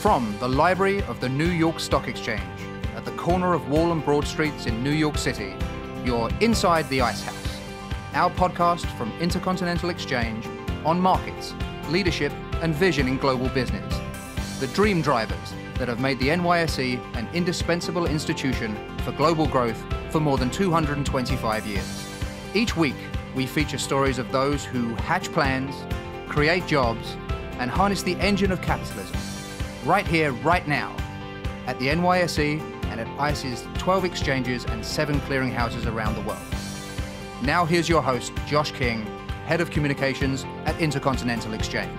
From the library of the New York Stock Exchange, at the corner of Wall and Broad Streets in New York City, you're inside the Ice House, our podcast from Intercontinental Exchange on markets, leadership, and vision in global business. The dream drivers that have made the NYSE an indispensable institution for global growth for more than 225 years. Each week, we feature stories of those who hatch plans, create jobs, and harness the engine of capitalism. Right here, right now, at the NYSE and at ICE's 12 exchanges and 7 clearinghouses around the world. Now here's your host, Josh King, Head of Communications at Intercontinental Exchange.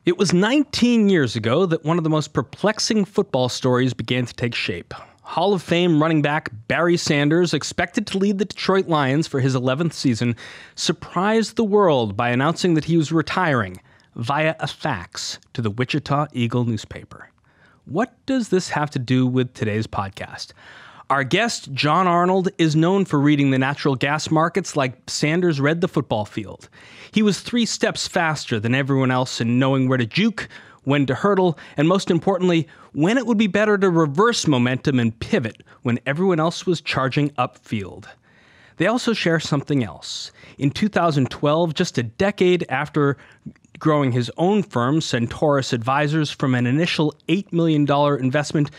It was 19 years ago that one of the most perplexing football stories began to take shape. Hall of Fame running back Barry Sanders, expected to lead the Detroit Lions for his 11th season, surprised the world by announcing that he was retiring via a fax to the Wichita Eagle newspaper. What does this have to do with today's podcast? Our guest, John Arnold, is known for reading the natural gas markets like Sanders read the football field. He was 3 steps faster than everyone else in knowing where to juke, when to hurdle, and most importantly, when it would be better to reverse momentum and pivot when everyone else was charging upfield. They also share something else. In 2012, just a decade after growing his own firm, Centaurus Advisors, from an initial $8 million investment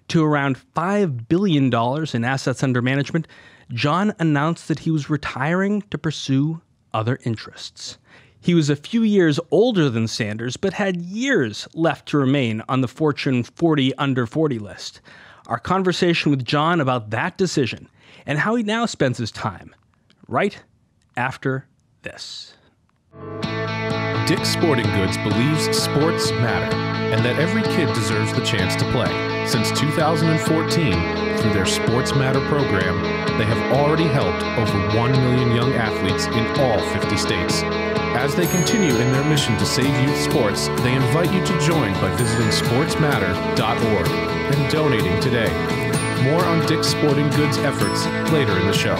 to around $5 billion in assets under management, John announced that he was retiring to pursue other interests. He was a few years older than Sanders, but had years left to remain on the Fortune 40 under 40 list. Our conversation with John about that decision and how he now spends his time, right after this. Dick's Sporting Goods believes sports matter and that every kid deserves the chance to play. Since 2014, through their Sports Matter program, they have already helped over 1 million young athletes in all 50 states. As they continue in their mission to save youth sports, they invite you to join by visiting sportsmatter.org and donating today. More on Dick's Sporting Goods efforts later in the show.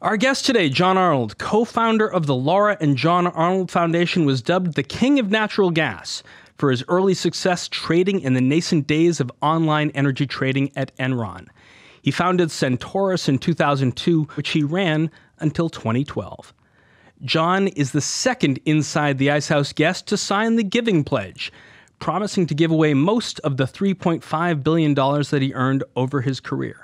Our guest today, John Arnold, co-founder of the Laura and John Arnold Foundation, was dubbed the King of Natural Gas for his early success trading in the nascent days of online energy trading at Enron. He founded Centaurus in 2002, which he ran until 2012. John is the second Inside the Icehouse guest to sign the Giving Pledge, promising to give away most of the $3.5 billion that he earned over his career.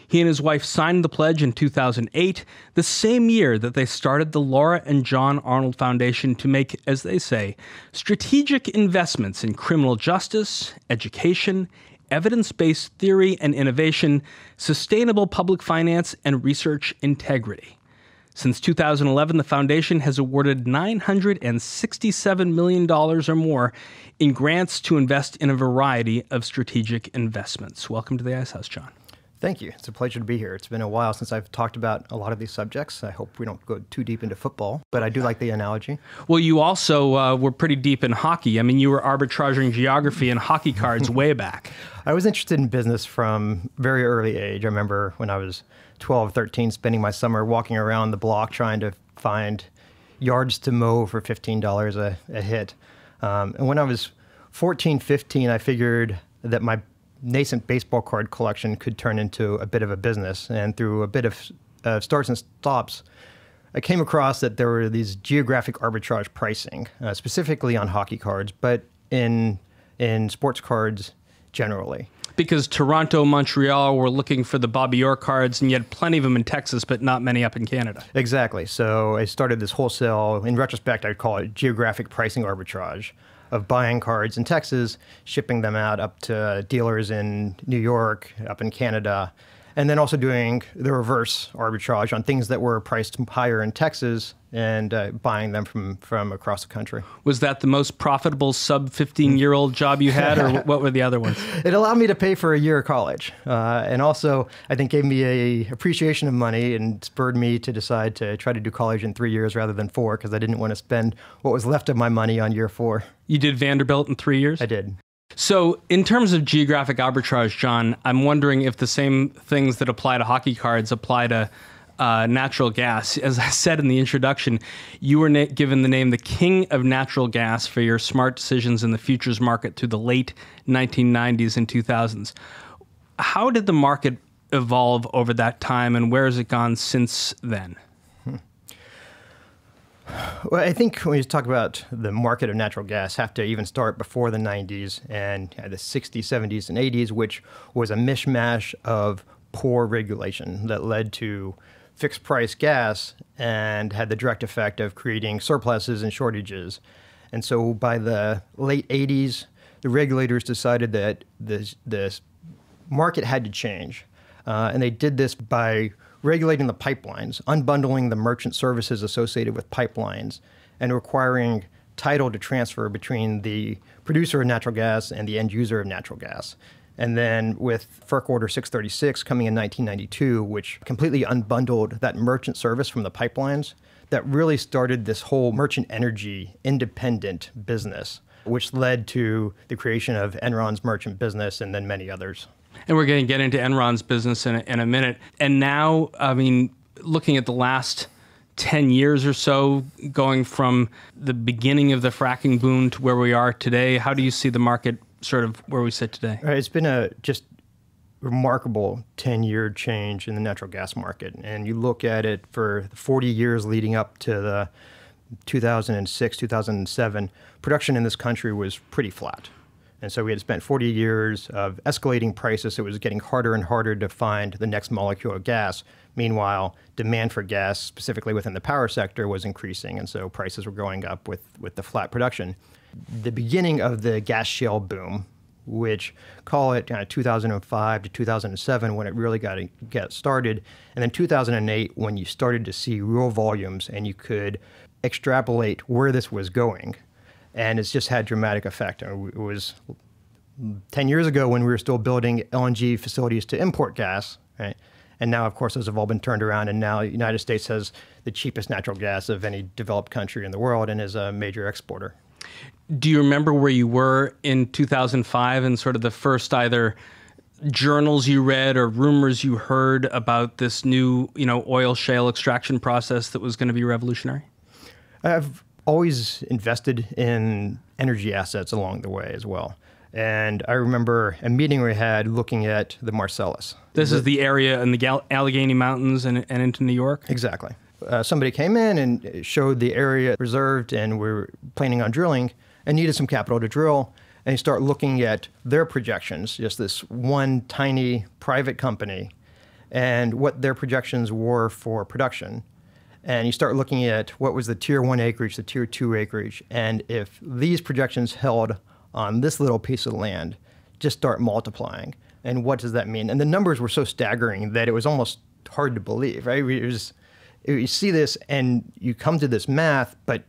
He and his wife signed the pledge in 2008, the same year that they started the Laura and John Arnold Foundation to make, as they say, strategic investments in criminal justice, education, evidence-based theory and innovation, sustainable public finance, and research integrity. Since 2011, the foundation has awarded $967 million or more in grants to invest in a variety of strategic investments. Welcome to the Ice House, John. Thank you. It's a pleasure to be here. It's been a while since I've talked about a lot of these subjects. I hope we don't go too deep into football, but I do like the analogy. Well, you also were pretty deep in hockey. I mean, you were arbitraging geography and hockey cards way back. I was interested in business from a very early age. I remember when I was 12, 13, spending my summer walking around the block trying to find yards to mow for $15 a hit. And when I was 14, 15, I figured that my nascent baseball card collection could turn into a bit of a business. And through a bit of starts and stops, I came across that there were these geographic arbitrage pricing, specifically on hockey cards, but in sports cards generally. Because Toronto, Montreal were looking for the Bobby Orr cards, and you had plenty of them in Texas, but not many up in Canada. Exactly. So I started this wholesale, in retrospect, I'd call it geographic pricing arbitrage, of buying cards in Texas, shipping them out up to dealers in New York, up in Canada, and then also doing the reverse arbitrage on things that were priced higher in Texas and buying them from across the country. Was that the most profitable sub-15-year-old job you had, or what were the other ones? It allowed me to pay for a year of college, and also I think gave me a appreciation of money and spurred me to decide to try to do college in 3 years rather than 4, because I didn't want to spend what was left of my money on year 4. You did Vanderbilt in 3 years? I did. So in terms of geographic arbitrage, John, I'm wondering if the same things that apply to hockey cards apply to natural gas. As I said in the introduction, you were given the name the king of natural gas for your smart decisions in the futures market through the late 1990s and 2000s. How did the market evolve over that time, and where has it gone since then? Well, I think when you talk about the market of natural gas, have to even start before the 90s and the 60s, 70s, and 80s, which was a mishmash of poor regulation that led to fixed price gas and had the direct effect of creating surpluses and shortages. And so by the late 80s, the regulators decided that this market had to change. And they did this by regulating the pipelines, unbundling the merchant services associated with pipelines, and requiring title to transfer between the producer of natural gas and the end user of natural gas. And then with FERC Order 636 coming in 1992, which completely unbundled that merchant service from the pipelines, that really started this whole merchant energy independent business, which led to the creation of Enron's merchant business and then many others. And we're going to get into Enron's business in a minute. And now, I mean, looking at the last 10 years or so, going from the beginning of the fracking boom to where we are today, how do you see the market sort of where we sit today? Right, it's been a just remarkable 10-year change in the natural gas market. And you look at it for the 40 years leading up to the 2006, 2007, production in this country was pretty flat. And so we had spent 40 years of escalating prices. It was getting harder and harder to find the next molecule of gas. Meanwhile, demand for gas, specifically within the power sector, was increasing. And so prices were going up with the flat production. The beginning of the gas shale boom, which call it 2005 to 2007 when it really got to get started. And then 2008 when you started to see real volumes and you could extrapolate where this was going. And it's just had dramatic effect. It was 10 years ago when we were still building LNG facilities to import gas, right? And now, of course, those have all been turned around. And now the United States has the cheapest natural gas of any developed country in the world and is a major exporter. Do you remember where you were in 2005 and sort of the first either journals you read or rumors you heard about this new, oil shale extraction process that was going to be revolutionary? I've always invested in energy assets along the way as well. And I remember a meeting we had looking at the Marcellus. This is the area in the Allegheny Mountains and into New York? Exactly. Somebody came in and showed the area reserved and we're planning on drilling and needed some capital to drill. And you start looking at their projections, just this one tiny private company, and what their projections were for production. And you start looking at what was the tier 1 acreage, the tier 2 acreage. And if these projections held on this little piece of land, just start multiplying. And what does that mean? And the numbers were so staggering that it was almost hard to believe, right? You see this and you come to this math, but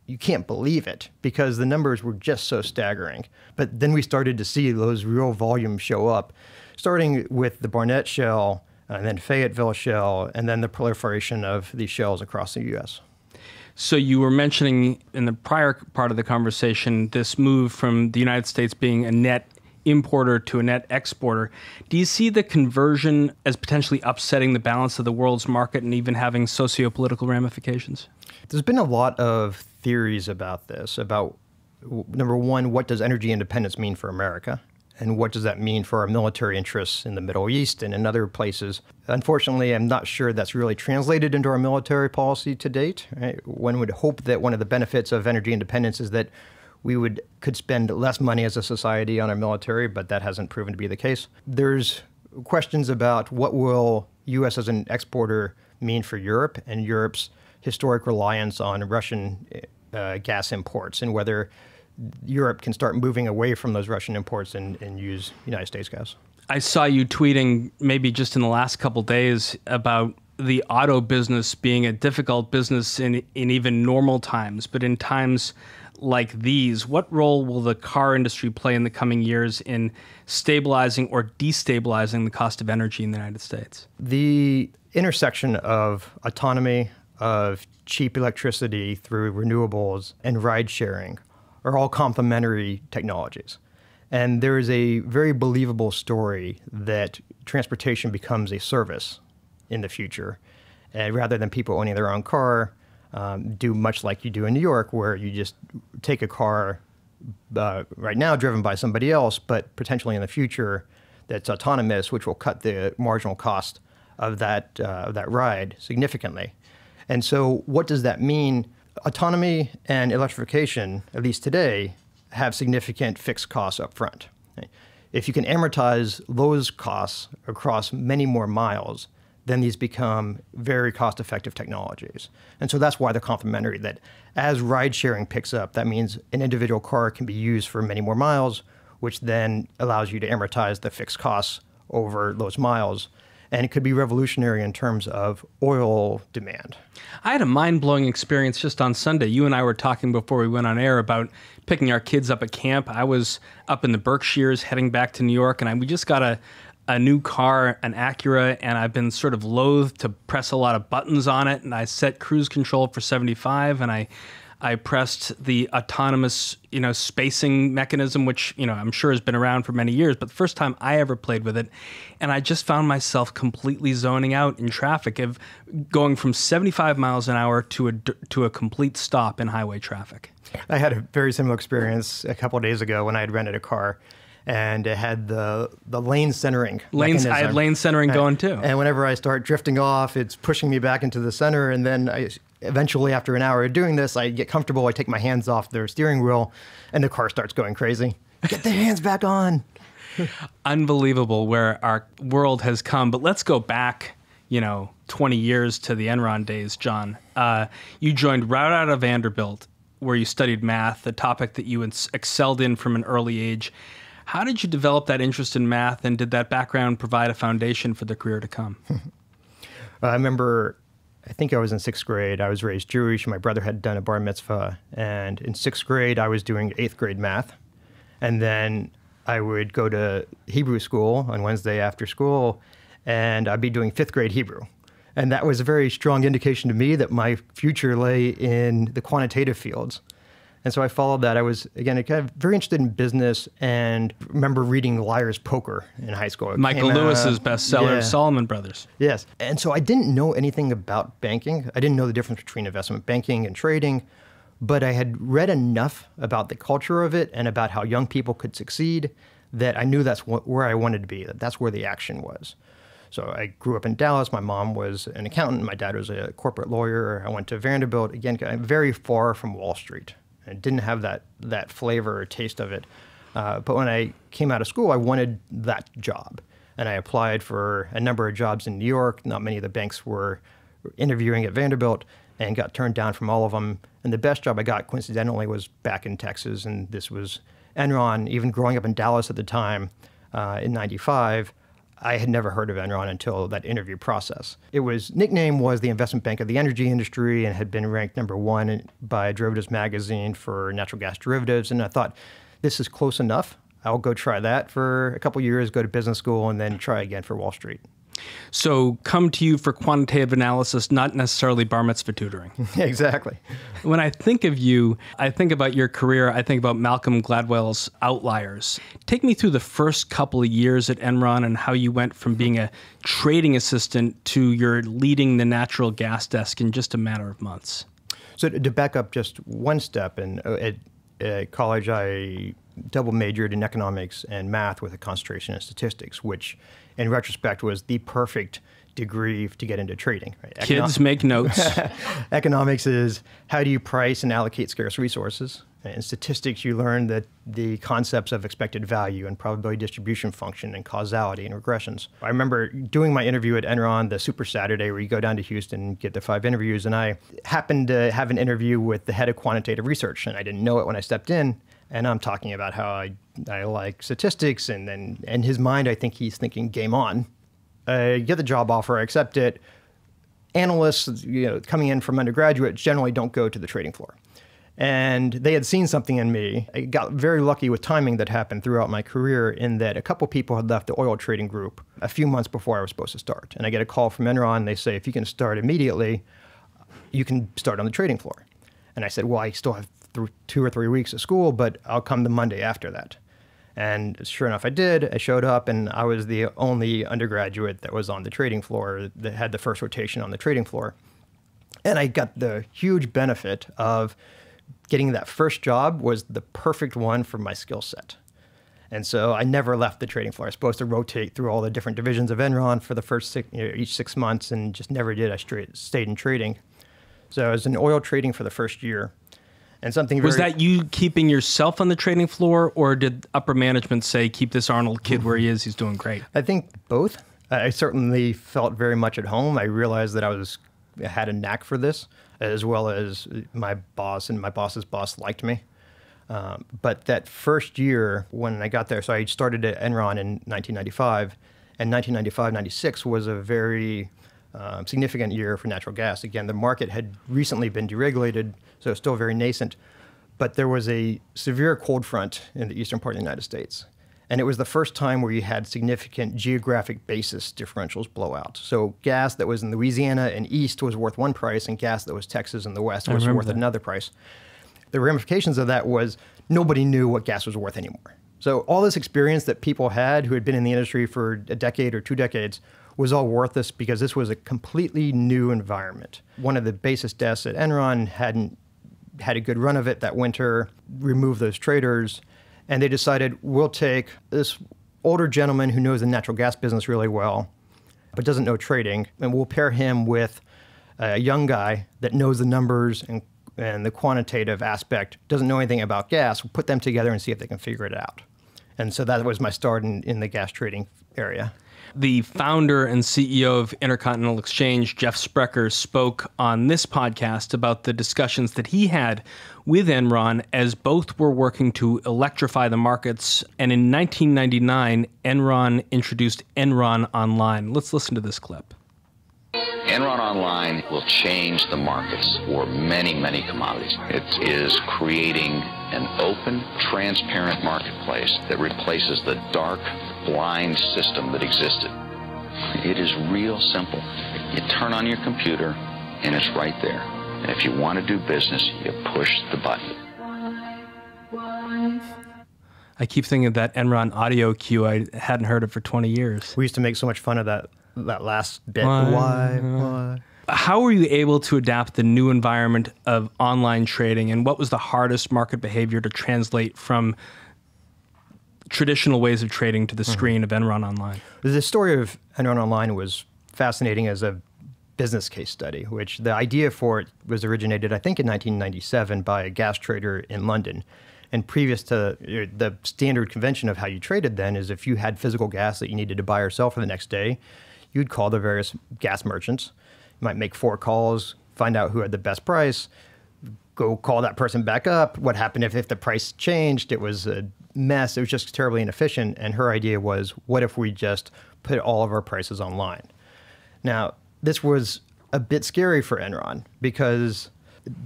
you can't believe it because the numbers were just so staggering. But then we started to see those real volumes show up, starting with the Barnett Shale, and then Fayetteville Shale, and then the proliferation of these shales across the U.S. So you were mentioning in the prior part of the conversation this move from the United States being a net importer to a net exporter. Do you see the conversion as potentially upsetting the balance of the world's market and even having socio-political ramifications? There's been a lot of theories about this, about, number one, what does energy independence mean for America? And what does that mean for our military interests in the Middle East and in other places? Unfortunately, I'm not sure that's really translated into our military policy to date. Right? One would hope that one of the benefits of energy independence is that we could spend less money as a society on our military, but that hasn't proven to be the case. There's questions about what will U.S. as an exporter mean for Europe and Europe's historic reliance on Russian gas imports, and whether Europe can start moving away from those Russian imports and use United States gas. I saw you tweeting maybe just in the last couple days about the auto business being a difficult business in even normal times, but in times like these, what role will the car industry play in the coming years in stabilizing or destabilizing the cost of energy in the United States? The intersection of autonomy, of cheap electricity through renewables, and ride sharing are all complementary technologies. And there is a very believable story that transportation becomes a service in the future. rather than people owning their own car, do much like you do in New York, where you just take a car right now driven by somebody else, but potentially in the future that's autonomous, which will cut the marginal cost of that ride significantly. And so what does that mean? Autonomy and electrification, at least today, have significant fixed costs up front. If you can amortize those costs across many more miles, then these become very cost-effective technologies. And so that's why they're complementary, that as ride-sharing picks up, that means an individual car can be used for many more miles, which then allows you to amortize the fixed costs over those miles. And it could be revolutionary in terms of oil demand. I had a mind-blowing experience just on Sunday. You and I were talking before we went on air about picking our kids up at camp. I was up in the Berkshires heading back to New York, and we just got a new car, an Acura, and I've been sort of loath to press a lot of buttons on it. And I set cruise control for 75, and I pressed the autonomous, spacing mechanism, which, I'm sure has been around for many years, but the first time I ever played with it, and I just found myself completely zoning out in traffic, of going from 75 miles an hour to a complete stop in highway traffic. I had a very similar experience a couple of days ago when I had rented a car, and it had the lane centering mechanism. I had lane centering going too. And whenever I start drifting off, it's pushing me back into the center, and then eventually, after an hour of doing this, I get comfortable, I take my hands off the steering wheel, and the car starts going crazy. Get the hands back on. Unbelievable where our world has come. But let's go back, 20 years to the Enron days, John. You joined right out of Vanderbilt, where you studied math, a topic that you excelled in from an early age. How did you develop that interest in math, and did that background provide a foundation for the career to come? I remember, I think I was in 6th grade. I was raised Jewish. My brother had done a bar mitzvah. And in 6th grade, I was doing 8th grade math. And then I would go to Hebrew school on Wednesday after school, and I'd be doing 5th grade Hebrew. And that was a very strong indication to me that my future lay in the quantitative fields. And so I followed that. I was, again, kind of very interested in business, and remember reading Liar's Poker in high school. Michael Lewis's bestseller, Solomon Brothers. Yes. And so I didn't know anything about banking. I didn't know the difference between investment banking and trading, but I had read enough about the culture of it and about how young people could succeed that I knew that's where I wanted to be, that's where the action was. So I grew up in Dallas. My mom was an accountant. My dad was a corporate lawyer. I went to Vanderbilt, again, very far from Wall Street. I didn't have that flavor or taste of it. But when I came out of school, I wanted that job. And I applied for a number of jobs in New York. Not many of the banks were interviewing at Vanderbilt, and got turned down from all of them. And the best job I got, coincidentally, was back in Texas. And this was Enron. Even growing up in Dallas at the time, in 95, I had never heard of Enron until that interview process. Nickname was the investment bank of the energy industry, and had been ranked #1 by Derivatives Magazine for natural gas derivatives. And I thought, this is close enough. I'll go try that for a couple years, go to business school, and then try again for Wall Street. So come to you for quantitative analysis, not necessarily bar mitzvah tutoring. Exactly. When I think of you, I think about your career, I think about Malcolm Gladwell's Outliers. Take me through the first couple of years at Enron and how you went from being a trading assistant to your leading the natural gas desk in just a matter of months. So to back up just one step, at college I double majored in economics and math with a concentration in statistics, which in retrospect was the perfect degree to get into trading. Right? Kids make notes. Economics is how do you price and allocate scarce resources. In statistics, you learn that the concepts of expected value and probability distribution function and causality and regressions. I remember doing my interview at Enron, the Super Saturday, where you go down to Houston and get the 5 interviews, and I happened to have an interview with the head of quantitative research, and I didn't know it when I stepped in. And I'm talking about how I like statistics, and then in his mind, I think he's thinking game on. I get the job offer, I accept it. Analysts, coming in from undergraduates generally don't go to the trading floor. And they had seen something in me. I got very lucky with timing that happened throughout my career, in that a couple people had left the oil trading group a few months before I was supposed to start. And I get a call from Enron, and they say, if you can start immediately, you can start on the trading floor. And I said, well, I still have 2 or 3 weeks of school, but I'll come the Monday after that. And sure enough, I did. I showed up, and I was the only undergraduate that was on the trading floor, that had the first rotation on the trading floor. And I got the huge benefit of getting that first job was the perfect one for my skill set. And so I never left the trading floor. I was supposed to rotate through all the different divisions of Enron for the first each 6 months, and just never did. I stayed in trading. So I was in oil trading for the first year. And something was that you keeping yourself on the trading floor, or did upper management say, keep this Arnold kid where he is, he's doing great? I think both. I certainly felt very much at home. I realized that I had a knack for this, as well as my boss and my boss's boss liked me. But that first year when I got there, so I started at Enron in 1995, and 1995-96 was a very significant year for natural gas. Again, the market had recently been deregulated, so it's still very nascent, but there was a severe cold front in the eastern part of the United States. And it was the first time where you had significant geographic basis differentials blow out. So gas that was in Louisiana and east was worth one price, and gas that was Texas and the west was worth another price. The ramifications of that was nobody knew what gas was worth anymore. So all this experience that people had who had been in the industry for a decade or 2 decades was all worthless because this was a completely new environment. One of the basis desks at Enron hadn't had a good run of it that winter, removed those traders, and they decided, we'll take this older gentleman who knows the natural gas business really well, but doesn't know trading, and we'll pair him with a young guy that knows the numbers and the quantitative aspect, doesn't know anything about gas. We'll put them together and see if they can figure it out. And so that was my start in the gas trading area. The founder and CEO of Intercontinental Exchange, Jeff Sprecher, spoke on this podcast about the discussions that he had with Enron as both were working to electrify the markets. And in 1999, Enron introduced Enron Online. Let's listen to this clip. Enron Online will change the markets for many, many commodities. It is creating an open, transparent marketplace that replaces the dark, blind system that existed. It is real simple. You turn on your computer, and it's right there. And if you want to do business, you push the button. I keep thinking of that Enron audio cue. I hadn't heard it for 20 years. We used to make so much fun of that last bit. Why? How were you able to adapt the new environment of online trading, and what was the hardest market behavior to translate from traditional ways of trading to the screen of Enron Online? The story of Enron Online was fascinating as a business case study, which the idea for it was originated, I think, in 1997 by a gas trader in London. And previous to the standard convention of how you traded then is if you had physical gas that you needed to buy or sell for the next day, you'd call the various gas merchants. You might make 4 calls, find out who had the best price, go call that person back up. What happened if the price changed? It was a mess. It was just terribly inefficient. And her idea was, what if we just put all of our prices online? Now, this was a bit scary for Enron because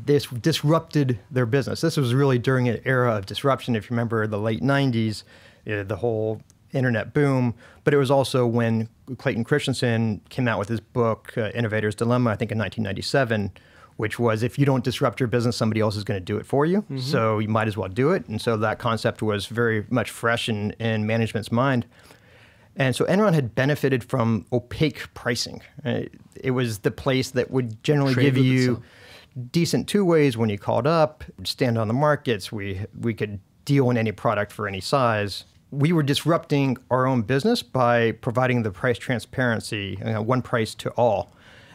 this disrupted their business. This was really during an era of disruption. If you remember the late 90s, the whole internet boom, but it was also when Clayton Christensen came out with his book, Innovator's Dilemma, I think in 1997, which was if you don't disrupt your business, somebody else is going to do it for you. So you might as well do it. And so that concept was very much fresh in management's mind. And so Enron had benefited from opaque pricing. It was the place that would generally give you decent two-ways when you called up, stand on the markets. We could deal in any product for any size. We were disrupting our own business by providing the price transparency, one price to all.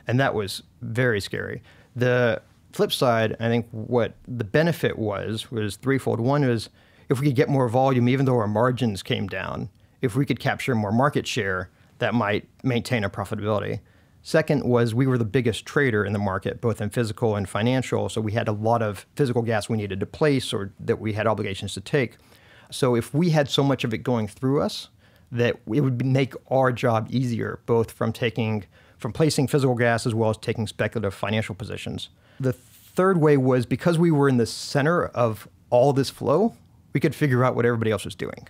And that was very scary. The flip side, I think what the benefit was threefold. One is if we could get more volume, even though our margins came down, if we could capture more market share, that might maintain our profitability. Second was we were the biggest trader in the market, both in physical and financial. So we had a lot of physical gas we needed to place or that we had obligations to take. So if we had so much of it going through us, that it would make our job easier, both from placing physical gas as well as taking speculative financial positions. The third way was because we were in the center of all this flow, we could figure out what everybody else was doing.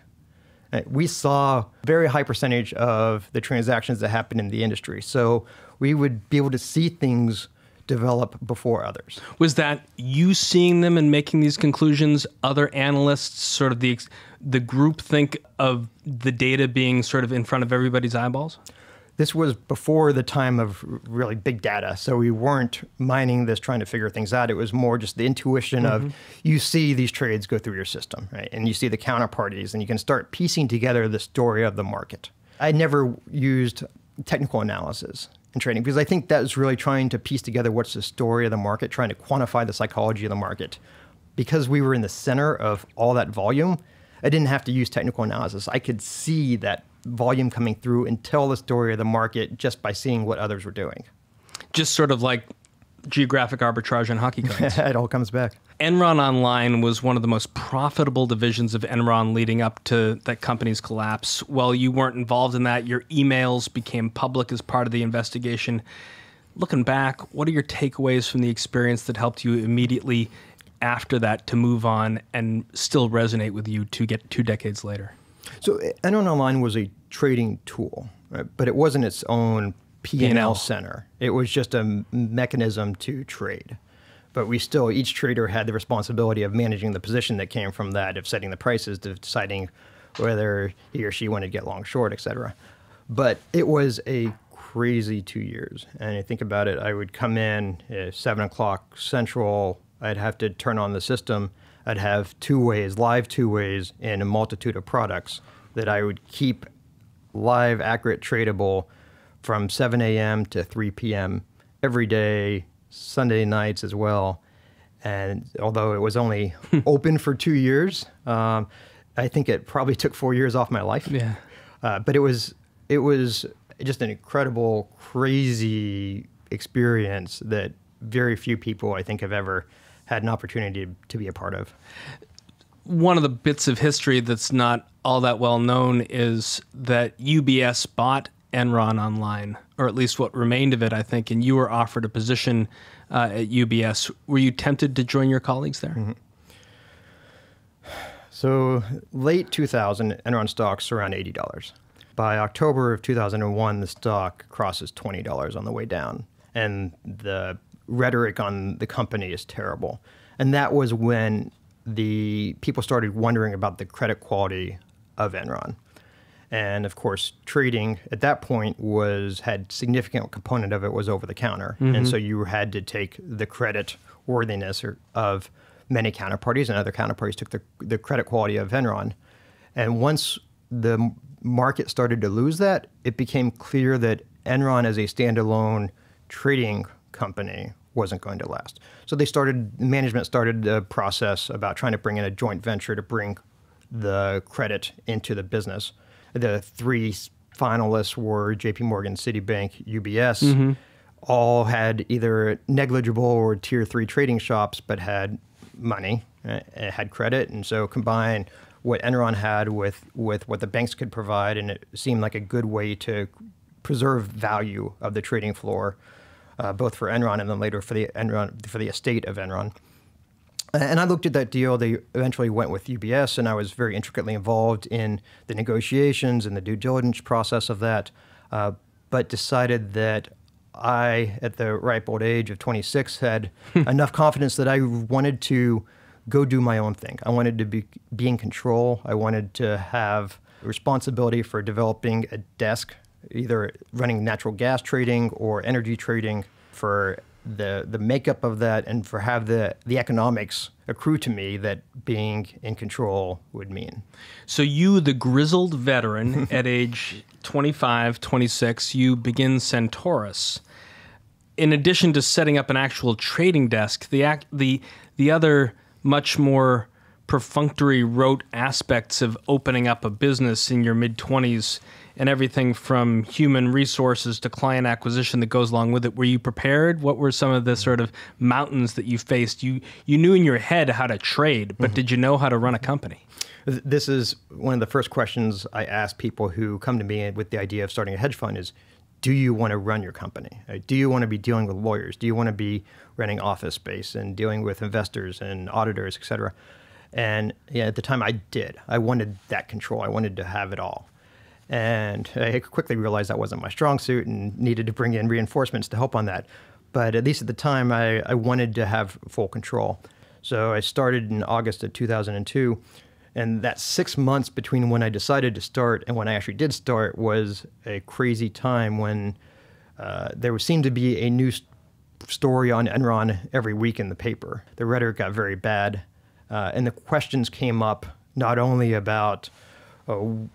We saw a very high percentage of the transactions that happened in the industry. So we would be able to see things develop before others. Was that you seeing them and making these conclusions, other analysts, sort of the groupthink of the data being sort of in front of everybody's eyeballs? This was before the time of really big data. So we weren't mining this, trying to figure things out. It was more just the intuition of you see these trades go through your system, right? And you see the counterparties, and you can start piecing together the story of the market. I never used technical analysis in trading because I think that was really trying to piece together what's the story of the market, trying to quantify the psychology of the market. Because we were in the center of all that volume, I didn't have to use technical analysis. I could see that volume coming through and tell the story of the market just by seeing what others were doing. Just sort of like geographic arbitrage on hockey cards. It all comes back. Enron Online was one of the most profitable divisions of Enron leading up to that company's collapse. While you weren't involved in that, your emails became public as part of the investigation. Looking back, what are your takeaways from the experience that helped you immediately after that to move on and still resonate with you to get 2 decades later? So Enron Online was a trading tool, right? But it wasn't its own P&L center. It was just a mechanism to trade. But we still, each trader had the responsibility of managing the position that came from that, of setting the prices, of deciding whether he or she wanted to get long, short, et cetera. But it was a crazy 2 years. And I think about it, I would come in at 7 o'clock Central, I'd have to turn on the system. I'd have two-ways, live two-ways in a multitude of products that I would keep live, accurate, tradable from 7 a.m. to 3 p.m. every day, Sunday nights as well. And although it was only open for 2 years, I think it probably took 4 years off my life. Yeah. But it was just an incredible, crazy experience that very few people, I think, have ever had an opportunity to be a part of. One of the bits of history that's not all that well known is that UBS bought Enron Online, or at least what remained of it, I think, and you were offered a position at UBS. Were you tempted to join your colleagues there? Mm-hmm. So late 2000, Enron stock's around $80. By October of 2001, the stock crosses $20 on the way down. And the rhetoric on the company is terrible. And that was when the people started wondering about the credit quality of Enron. And of course, trading at that point had significant component of it was over the counter. And so you had to take the credit worthiness of many counterparties, and other counterparties took the credit quality of Enron. And once the market started to lose that, it became clear that Enron as a standalone trading company wasn't going to last. So management started the process about trying to bring in a joint venture to bring the credit into the business. The 3 finalists were JP Morgan, Citibank, UBS. All had either negligible or tier 3 trading shops, but had money, had credit. And so combine what Enron had with what the banks could provide, and it seemed like a good way to preserve value of the trading floor, both for Enron and then later for the estate of Enron. And I looked at that deal. They eventually went with UBS, and I was very intricately involved in the negotiations and the due diligence process of that, but decided that I, at the ripe old age of 26, had enough confidence that I wanted to go do my own thing. I wanted to be in control. I wanted to have responsibility for developing a desk, either running natural gas trading or energy trading, for the makeup of that, and for have the economics accrue to me that being in control would mean. So you, the grizzled veteran, at age 25, 26, you begin Centaurus. In addition to setting up an actual trading desk, the other much more perfunctory rote aspects of opening up a business in your mid-20s, and everything from human resources to client acquisition that goes along with it. Were you prepared? What were some of the sort of mountains that you faced? You knew in your head how to trade, but did you know how to run a company? This is one of the first questions I ask people who come to me with the idea of starting a hedge fund is, do you want to run your company? Do you want to be dealing with lawyers? Do you want to be renting office space and dealing with investors and auditors, et cetera? And yeah, at the time I did. I wanted that control. I wanted to have it all. And I quickly realized that wasn't my strong suit and needed to bring in reinforcements to help on that. But at least at the time, I wanted to have full control. So I started in August of 2002. And that 6 months between when I decided to start and when I actually did start was a crazy time when there seemed to be a new story on Enron every week in the paper. The rhetoric got very bad. And the questions came up not only about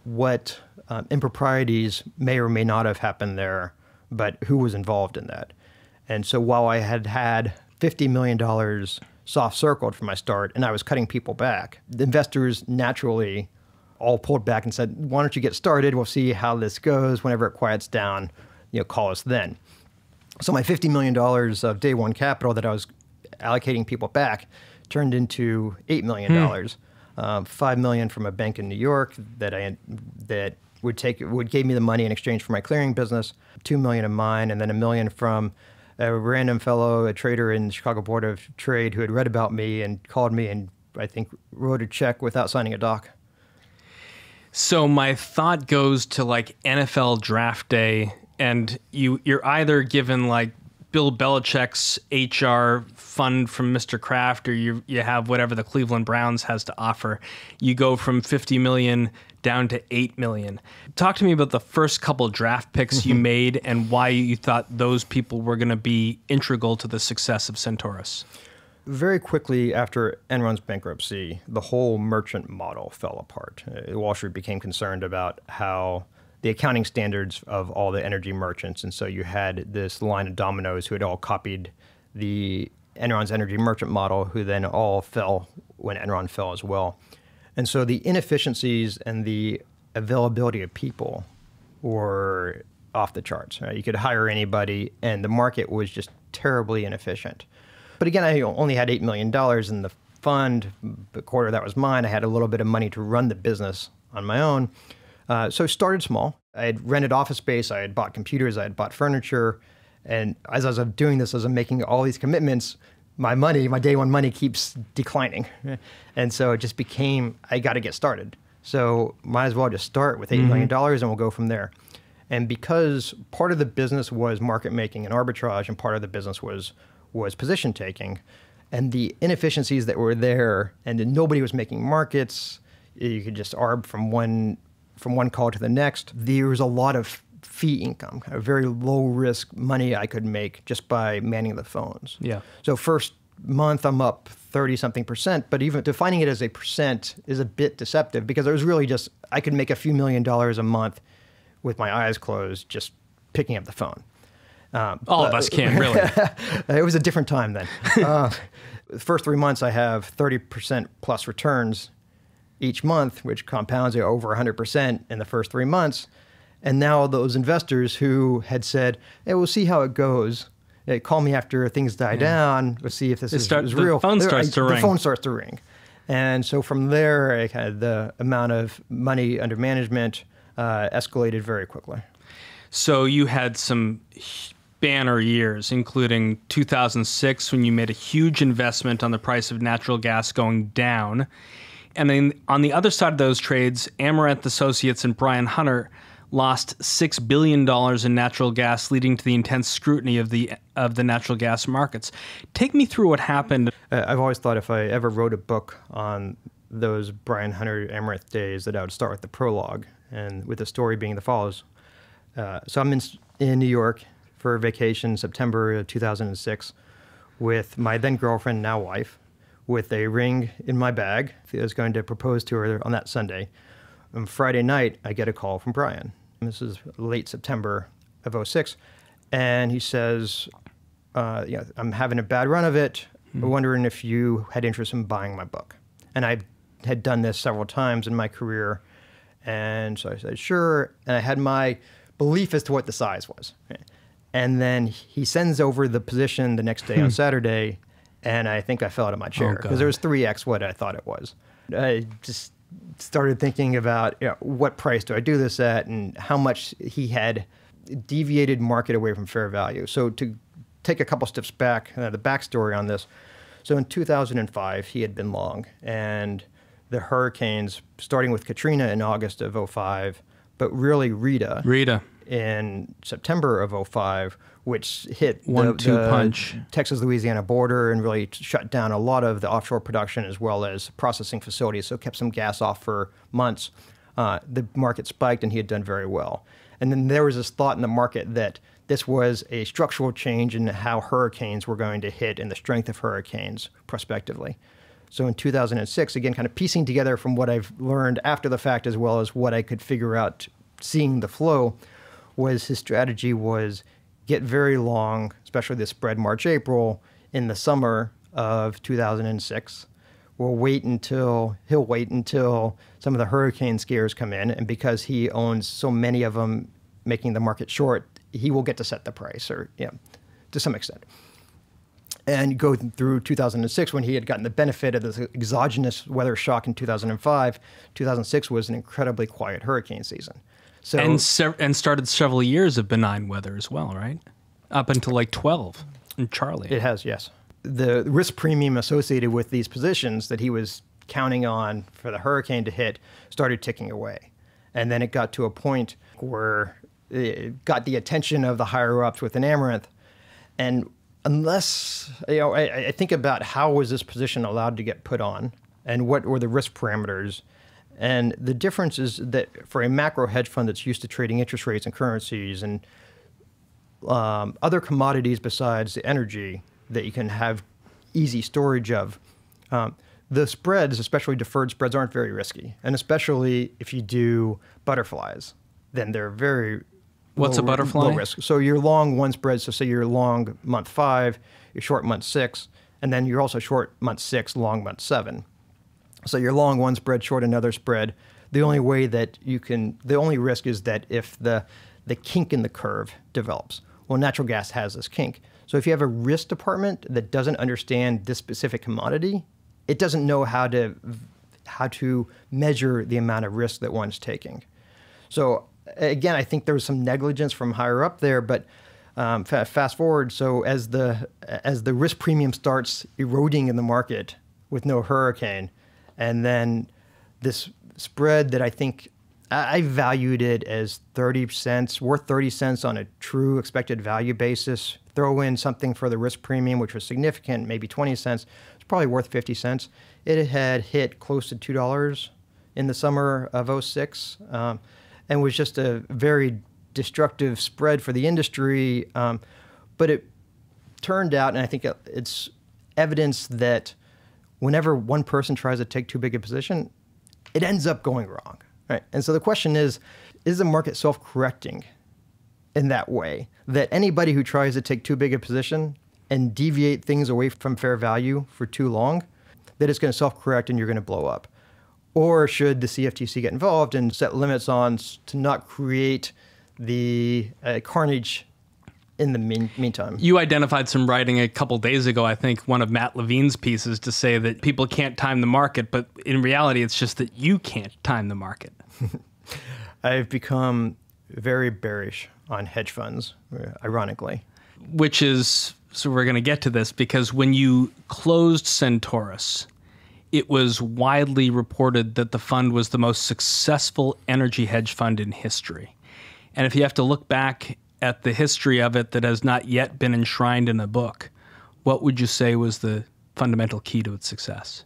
what improprieties may or may not have happened there, but who was involved in that. And so while I had $50 million soft circled from my start and I was cutting people back, the investors naturally all pulled back and said, why don't you get started? We'll see how this goes. Whenever it quiets down, call us then. So my $50 million of day one capital that I was allocating people back turned into $8 million. $5 million from a bank in New York that would give me the money in exchange for my clearing business, $2 million of mine, and then $1 million from a random fellow, a trader in the Chicago Board of Trade who had read about me and called me and I think wrote a check without signing a doc. So my thought goes to like NFL draft day, and you're either given like Bill Belichick's HR fund from Mr. Kraft, or you have whatever the Cleveland Browns has to offer. You go from 50 million down to 8 million. Talk to me about the first couple draft picks you made and why you thought those people were going to be integral to the success of Centaurus. Very quickly after Enron's bankruptcy, the whole merchant model fell apart. Wall Street became concerned about how the accounting standards of all the energy merchants. And so you had this line of dominoes who had all copied the Enron's energy merchant model, who then all fell when Enron fell as well. And so the inefficiencies and the availability of people were off the charts. Right? You could hire anybody, and the market was just terribly inefficient. But again, I only had $8 million in the fund. The quarter that was mine, I had a little bit of money to run the business on my own. So started small. I had rented office space. I had bought computers. I had bought furniture. And as I was doing this, as I'm making all these commitments, my day one money keeps declining. And so it just became, I got to get started. So might as well just start with $8 million and we'll go from there. And because part of the business was market making and arbitrage, and part of the business was position taking, and the inefficiencies that were there, and then nobody was making markets, you could just arb from one call to the next. There was a lot of fee income, kind of very low risk money I could make just by manning the phones. Yeah. So first month I'm up 30-something%, but even defining it as a percent is a bit deceptive because it was really just, I could make a few $1 million a month with my eyes closed, just picking up the phone. All of us can, really. It was a different time then. The first 3 months I have 30% plus returns each month, which compounds over 100% in the first 3 months. And now those investors who had said, hey, we'll see how it goes. They call me after things die down. We'll see if this is real. The phone starts to ring. The phone starts to ring. And so from there, the amount of money under management escalated very quickly. So you had some banner years, including 2006, when you made a huge investment on the price of natural gas going down. And then on the other side of those trades, Amaranth Associates and Brian Hunter lost $6 billion in natural gas, leading to the intense scrutiny of the natural gas markets. Take me through what happened. I've always thought if I ever wrote a book on those Brian Hunter Amaranth days, that I would start with the prologue, and with the story being the follows. So I'm in New York for vacation, September of 2006, with my then girlfriend, now wife, with a ring in my bag. I was going to propose to her on that Sunday. On Friday night, I get a call from Brian. This is late September of 2006. And he says, I'm having a bad run of it. I'm wondering if you had interest in buying my book. And I had done this several times in my career. And so I said, sure. And I had my belief as to what the size was. And then he sends over the position the next day on Saturday. And I think I fell out of my chair because there was 3x what I thought it was. I just started thinking about what price do I do this at and how much he had deviated market away from fair value. So to take a couple steps back, the backstory on this. So in 2005, he had been long, and the hurricanes, starting with Katrina in August of 2005, but really Rita in September of 2005, which hit the 1-2 punch Texas-Louisiana border and really shut down a lot of the offshore production as well as processing facilities, so kept some gas off for months. The market spiked and he had done very well. And then there was this thought in the market that this was a structural change in how hurricanes were going to hit and the strength of hurricanes prospectively. So in 2006, again, kind of piecing together from what I've learned after the fact as well as what I could figure out seeing the flow, was his strategy was get very long, especially the spread March, April, in the summer of 2006. He'll wait until some of the hurricane scares come in, and because he owns so many of them, making the market short, he will get to set the price, or to some extent. And go through 2006 when he had gotten the benefit of this exogenous weather shock in 2005. 2006 was an incredibly quiet hurricane season. So and started several years of benign weather as well, right? Up until like 12 in Charlie. It has, yes. The risk premium associated with these positions that he was counting on for the hurricane to hit started ticking away. And then it got to a point where it got the attention of the higher-ups with an amaranth. And unless, I think about how was this position allowed to get put on and what were the risk parameters. And the difference is that for a macro hedge fund that's used to trading interest rates and currencies and other commodities besides the energy that you can have easy storage of, the spreads, especially deferred spreads, aren't very risky. And especially if you do butterflies, then they're very What's a butterfly? Low risk. So you're long one spread, so say you're long month 5, you're short month 6, and then you're also short month 6, long month 7. So you're long one spread, short another spread. The only risk is that if the kink in the curve develops. Well, natural gas has this kink. So if you have a risk department that doesn't understand this specific commodity, it doesn't know how to measure the amount of risk that one's taking. So again, I think there was some negligence from higher up there, but fast forward. So as the risk premium starts eroding in the market with no hurricane, and then this spread that I think I valued it as 30 cents, worth 30 cents on a true expected value basis. Throw in something for the risk premium, which was significant, maybe 20 cents. It's probably worth 50 cents. It had hit close to $2 in the summer of 2006. And was just a very destructive spread for the industry. But it turned out, and I think it's evidence that whenever one person tries to take too big a position, it ends up going wrong. Right? And so the question is the market self-correcting in that way? That anybody who tries to take too big a position and deviate things away from fair value for too long, that it's going to self-correct and you're going to blow up? Or should the CFTC get involved and set limits on to not create the carnage in the meantime? You identified some writing a couple days ago, I think, one of Matt Levine's pieces, to say that people can't time the market, but in reality, it's just that you can't time the market. I've become very bearish on hedge funds, ironically. Which is, so we're going to get to this, because when you closed Centaurus, it was widely reported that the fund was the most successful energy hedge fund in history. And if you have to look back at the history of it that has not yet been enshrined in a book, what would you say was the fundamental key to its success?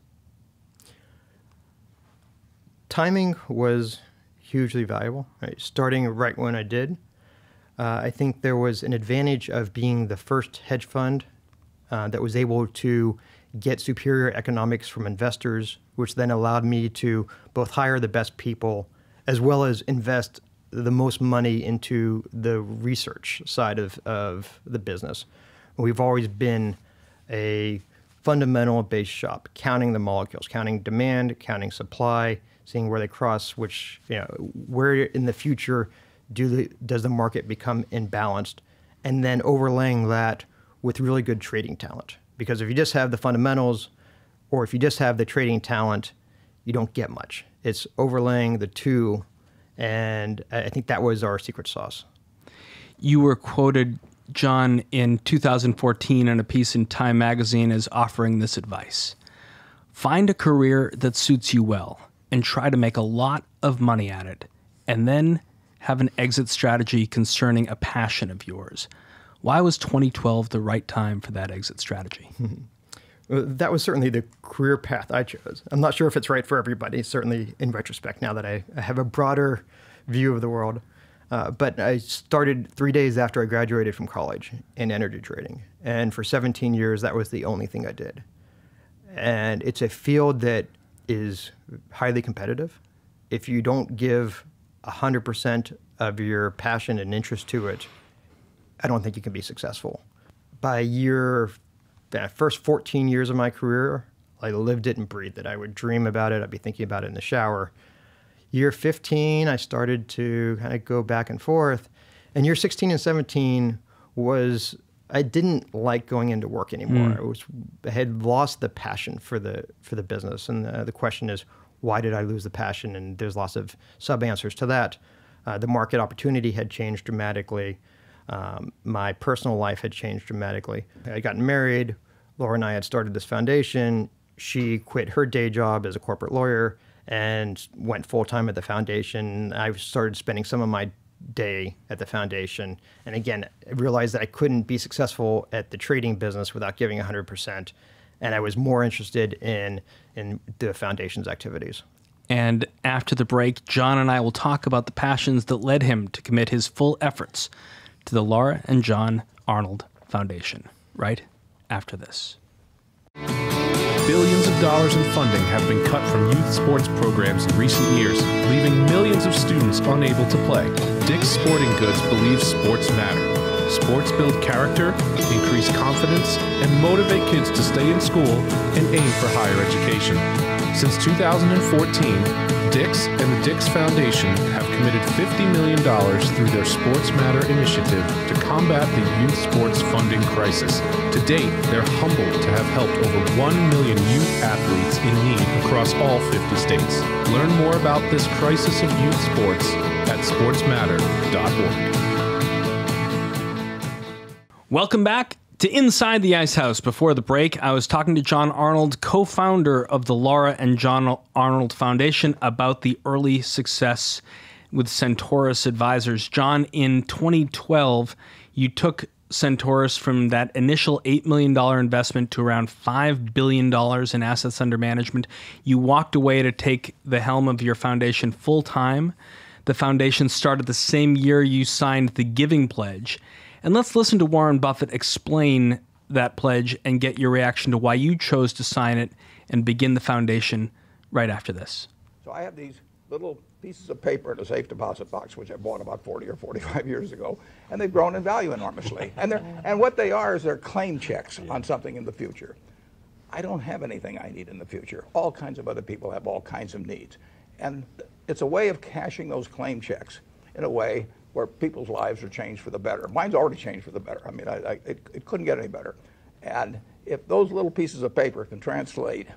Timing was hugely valuable, right? Starting right when I did. I think there was an advantage of being the first hedge fund that was able to get superior economics from investors, which then allowed me to both hire the best people as well as invest the most money into the research side of the business. We've always been a fundamental-based shop, counting the molecules, counting demand, counting supply, seeing where they cross, which, where in the future does the market become imbalanced, and then overlaying that with really good trading talent. Because if you just have the fundamentals, or if you just have the trading talent, you don't get much. It's overlaying the two, and I think that was our secret sauce. You were quoted, John, in 2014 in a piece in Time magazine as offering this advice: find a career that suits you well and try to make a lot of money at it, and then have an exit strategy concerning a passion of yours. Why was 2012 the right time for that exit strategy? Well, that was certainly the career path I chose. I'm not sure if it's right for everybody, certainly in retrospect, now that I have a broader view of the world. But I started 3 days after I graduated from college in energy trading. And for 17 years, that was the only thing I did. And it's a field that is highly competitive. If you don't give 100% of your passion and interest to it, I don't think you can be successful. By the first 14 years of my career, I lived it and breathed it. I would dream about it. I'd be thinking about it in the shower. Year 15, I started to kind of go back and forth. And year 16 and 17 I didn't like going into work anymore. I had lost the passion for the business. And the question is, why did I lose the passion? And there's lots of sub-answers to that. The market opportunity had changed dramatically. My personal life had changed dramatically. I had gotten married. Laura and I had started this foundation. She quit her day job as a corporate lawyer and went full-time at the foundation. I started spending some of my day at the foundation. And again, I realized that I couldn't be successful at the trading business without giving 100%. And I was more interested in the foundation's activities. And after the break, John and I will talk about the passions that led him to commit his full efforts to the Laura and John Arnold Foundation, right after this. Billions of dollars in funding have been cut from youth sports programs in recent years, leaving millions of students unable to play. Dick's Sporting Goods believes sports matter. Sports build character, increase confidence, and motivate kids to stay in school and aim for higher education. Since 2014, Dick's and the Dick's Foundation have committed $50 million through their Sports Matter initiative to combat the youth sports funding crisis. To date, they're humbled to have helped over 1 million youth athletes in need across all 50 states. Learn more about this crisis of youth sports at sportsmatter.org. Welcome back to Inside the Ice House. Before the break, I was talking to John Arnold, co-founder of the Laura and John Arnold Foundation, about the early success with Centaurus Advisors. John, in 2012, you took Centaurus from that initial $8 million investment to around $5 billion in assets under management. You walked away to take the helm of your foundation full-time. The foundation started the same year you signed the Giving Pledge. And let's listen to Warren Buffett explain that pledge and get your reaction to why you chose to sign it and begin the foundation right after this. So I have these little pieces of paper in a safe deposit box, which I bought about 40 or 45 years ago, and they've grown in value enormously. And what they are is they're claim checks on something in the future. I don't have anything I need in the future. All kinds of other people have all kinds of needs. And it's a way of cashing those claim checks in a way where people's lives are changed for the better. Mine's already changed for the better. I mean, it couldn't get any better. And if those little pieces of paper can translate,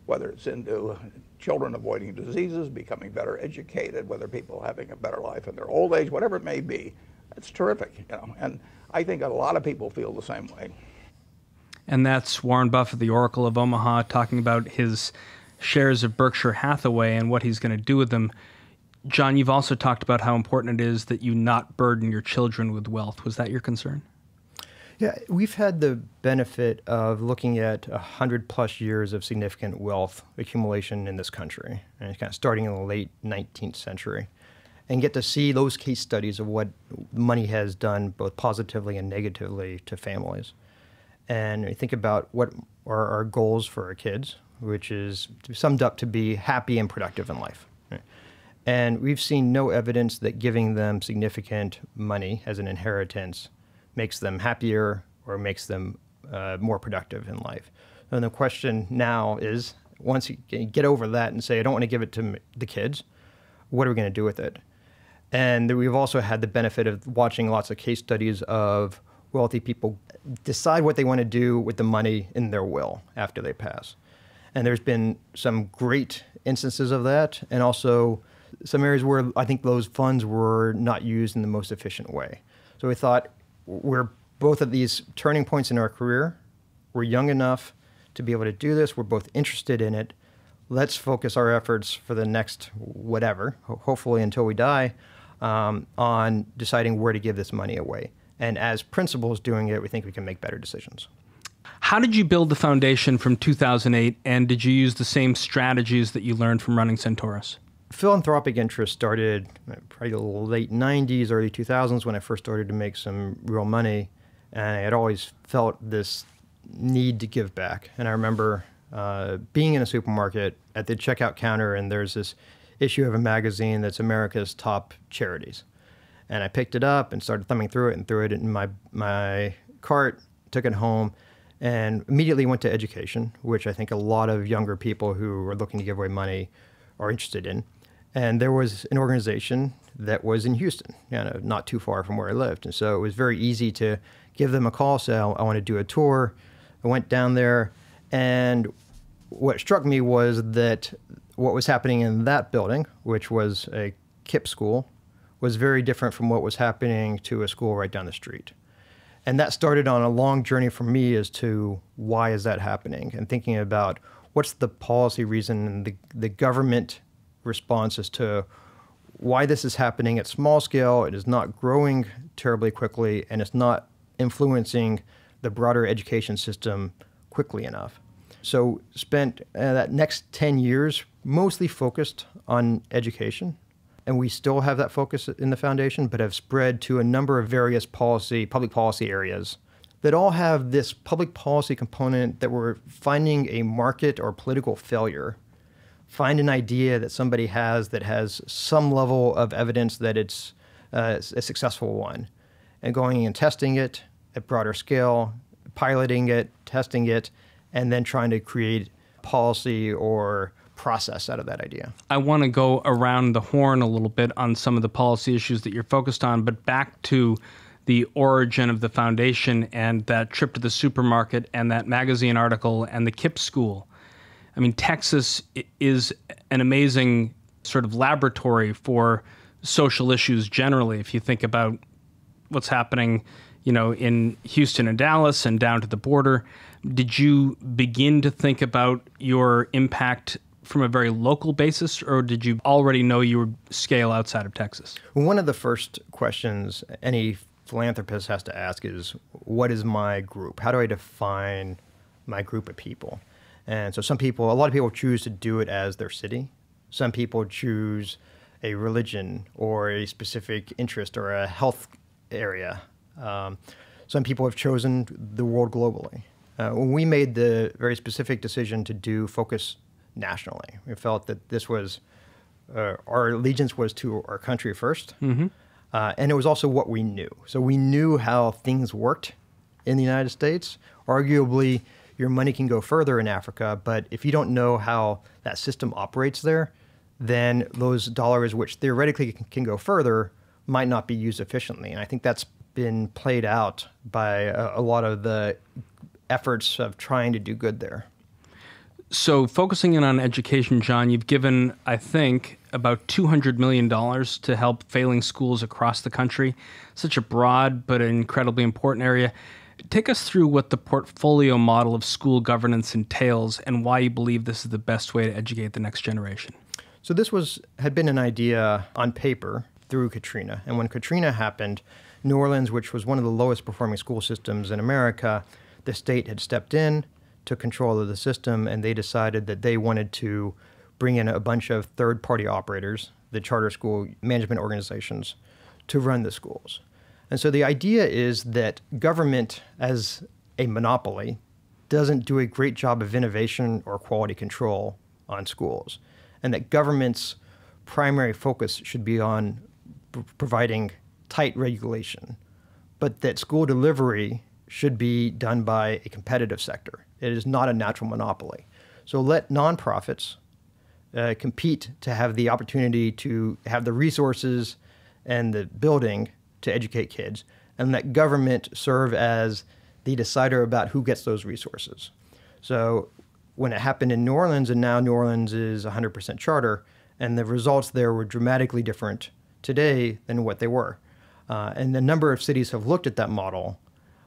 whether it's into children avoiding diseases, becoming better educated, whether people having a better life in their old age, whatever it may be, it's terrific, you know. And I think a lot of people feel the same way. And that's Warren Buffett, the Oracle of Omaha, talking about his shares of Berkshire Hathaway and what he's going to do with them. John, you've also talked about how important it is that you not burden your children with wealth. Was that your concern? Yeah, we've had the benefit of looking at 100+ years of significant wealth accumulation in this country, and kind of starting in the late 19th century, and get to see those case studies of what money has done both positively and negatively to families. And we think about what are our goals for our kids, which is summed up to be happy and productive in life. And we've seen no evidence that giving them significant money as an inheritance makes them happier or makes them more productive in life. And the question now is, once you get over that and say, I don't want to give it to the kids, what are we going to do with it? And we've also had the benefit of watching lots of case studies of wealthy people decide what they want to do with the money in their will after they pass. And there's been some great instances of that, and also some areas where I think those funds were not used in the most efficient way. So we thought, we're both at these turning points in our career. We're young enough to be able to do this. We're both interested in it. Let's focus our efforts for the next whatever, hopefully until we die, on deciding where to give this money away. And as principals doing it, we think we can make better decisions. How did you build the foundation from 2008, and did you use the same strategies that you learned from running Centaurus? Philanthropic interest started probably the late 90s, early 2000s when I first started to make some real money. And I had always felt this need to give back. And I remember being in a supermarket at the checkout counter, and there's this issue of a magazine that's America's top charities. And I picked it up and started thumbing through it and threw it in my cart, took it home, and immediately went to education, which I think a lot of younger people who are looking to give away money are interested in. And there was an organization that was in Houston, not too far from where I lived. And so it was very easy to give them a call, say, I want to do a tour. I went down there, and what struck me was that what was happening in that building, which was a KIPP school, was very different from what was happening to a school right down the street. And that started on a long journey for me as to why is that happening, and thinking about what's the policy reason and the government response as to why this is happening at small scale. It is not growing terribly quickly, and it's not influencing the broader education system quickly enough. So spent that next 10 years mostly focused on education. And we still have that focus in the foundation, but have spread to a number of various public policy areas that all have this public policy component that we're finding a market or political failure. Find an idea that somebody has that has some level of evidence that it's a successful one, and going and testing it at broader scale, piloting it, testing it, and then trying to create policy or process out of that idea. I want to go around the horn a little bit on some of the policy issues that you're focused on, but back to the origin of the foundation and that trip to the supermarket and that magazine article and the KIPP school. I mean, Texas is an amazing sort of laboratory for social issues generally. If you think about what's happening, in Houston and Dallas and down to the border, did you begin to think about your impact from a very local basis, or did you already know you would scale outside of Texas? One of the first questions any philanthropist has to ask is, what is my group? How do I define my group of people? And so a lot of people choose to do it as their city. Some people choose a religion or a specific interest or a health area. Some people have chosen the world globally. When we made the very specific decision to focus nationally, we felt that this was our allegiance was to our country first, and it was also what we knew. So we knew how things worked in the United States. Arguably, your money can go further in Africa, but if you don't know how that system operates there, then those dollars, which theoretically can go further, might not be used efficiently. And I think that's been played out by a lot of the efforts of trying to do good there. So focusing in on education, John, you've given, I think, about $200 million to help failing schools across the country. Such a broad but incredibly important area. Take us through what the portfolio model of school governance entails and why you believe this is the best way to educate the next generation. So this had been an idea on paper through Katrina. And when Katrina happened, New Orleans, which was one of the lowest performing school systems in America, the state had stepped in, took control of the system, and they decided that they wanted to bring in a bunch of third-party operators, the charter school management organizations, to run the schools. And so the idea is that government as a monopoly doesn't do a great job of innovation or quality control on schools, and that government's primary focus should be on providing tight regulation, but that school delivery should be done by a competitive sector. It is not a natural monopoly. So let nonprofits compete to have the opportunity to have the resources and the building to educate kids, and let government serve as the decider about who gets those resources. So when it happened in New Orleans, and now New Orleans is 100% charter, and the results there were dramatically different today than what they were. And a number of cities have looked at that model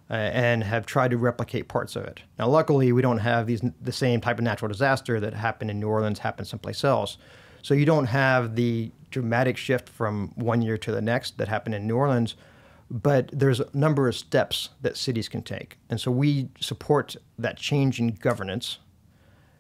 and have tried to replicate parts of it. Now, luckily, we don't have the same type of natural disaster that happened in New Orleans happen someplace else. So you don't have the dramatic shift from one year to the next that happened in New Orleans, but there's a number of steps that cities can take. And so we support that change in governance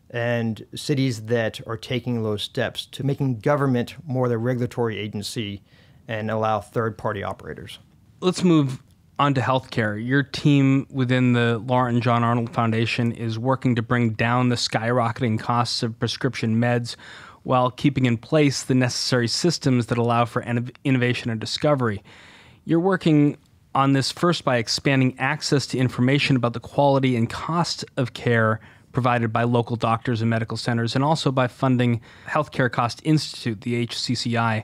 and cities that are taking those steps to making government more the regulatory agency and allow third-party operators. Let's move on to healthcare. Your team within the Laura and John Arnold Foundation is working to bring down the skyrocketing costs of prescription meds while keeping in place the necessary systems that allow for innovation and discovery. You're working on this first by expanding access to information about the quality and cost of care provided by local doctors and medical centers, and also by funding Healthcare Cost Institute, the HCCI,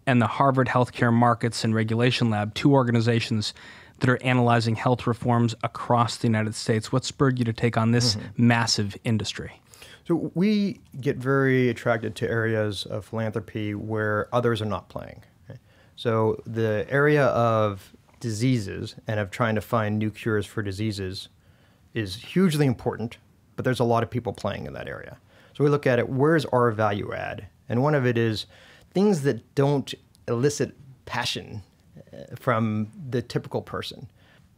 and the Harvard Healthcare Markets and Regulation Lab, two organizations that are analyzing health reforms across the United States. What spurred you to take on this massive industry? So we get very attracted to areas of philanthropy where others are not playing. Okay? So the area of diseases and of trying to find new cures for diseases is hugely important, but there's a lot of people playing in that area. So we look at it, where's our value add? And one of it is things that don't elicit passion from the typical person.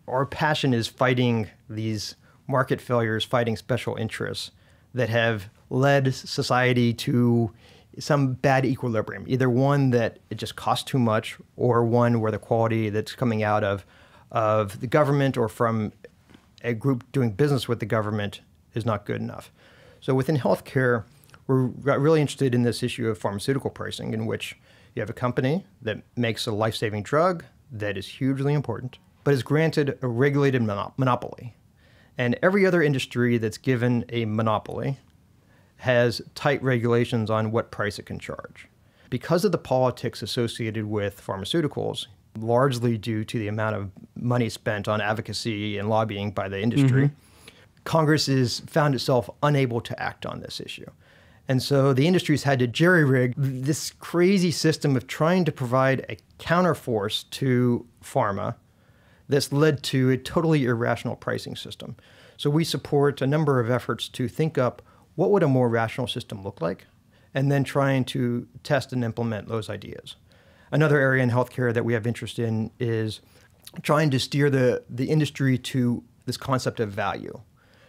Our passion is fighting these market failures, fighting special interests that have led society to some bad equilibrium, either one that it just costs too much or one where the quality that's coming out of the government or from a group doing business with the government is not good enough. So within healthcare, we're really interested in this issue of pharmaceutical pricing, in which you have a company that makes a life-saving drug that is hugely important, but is granted a regulated monopoly. And every other industry that's given a monopoly has tight regulations on what price it can charge. Because of the politics associated with pharmaceuticals, largely due to the amount of money spent on advocacy and lobbying by the industry, Congress has found itself unable to act on this issue. And so the industry's had to jerry-rig this crazy system of trying to provide a counterforce to pharma that's led to a totally irrational pricing system. So we support a number of efforts to think up what would a more rational system look like, and then trying to test and implement those ideas. Another area in healthcare that we have interest in is trying to steer the industry to this concept of value.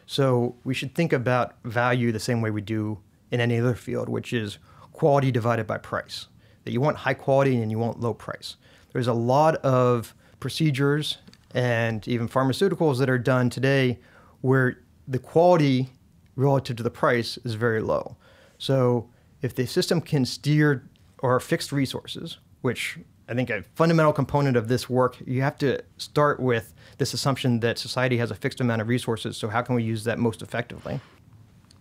So we should think about value the same way we do in any other field, which is quality divided by price. That you want high quality and you want low price. There's a lot of procedures and even pharmaceuticals that are done today where the quality relative to the price is very low. So if the system can steer or fixed resources, which I think a fundamental component of this work, you have to start with this assumption that society has a fixed amount of resources, so how can we use that most effectively?